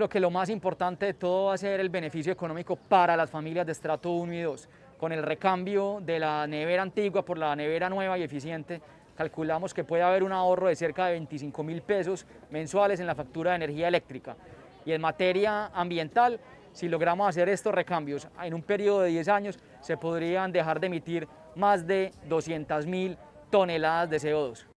creo que lo más importante de todo va a ser el beneficio económico para las familias de estrato 1 y 2. Con el recambio de la nevera antigua por la nevera nueva y eficiente, calculamos que puede haber un ahorro de cerca de 25.000 pesos mensuales en la factura de energía eléctrica. Y en materia ambiental, si logramos hacer estos recambios en un periodo de 10 años, se podrían dejar de emitir más de 200.000 toneladas de CO2.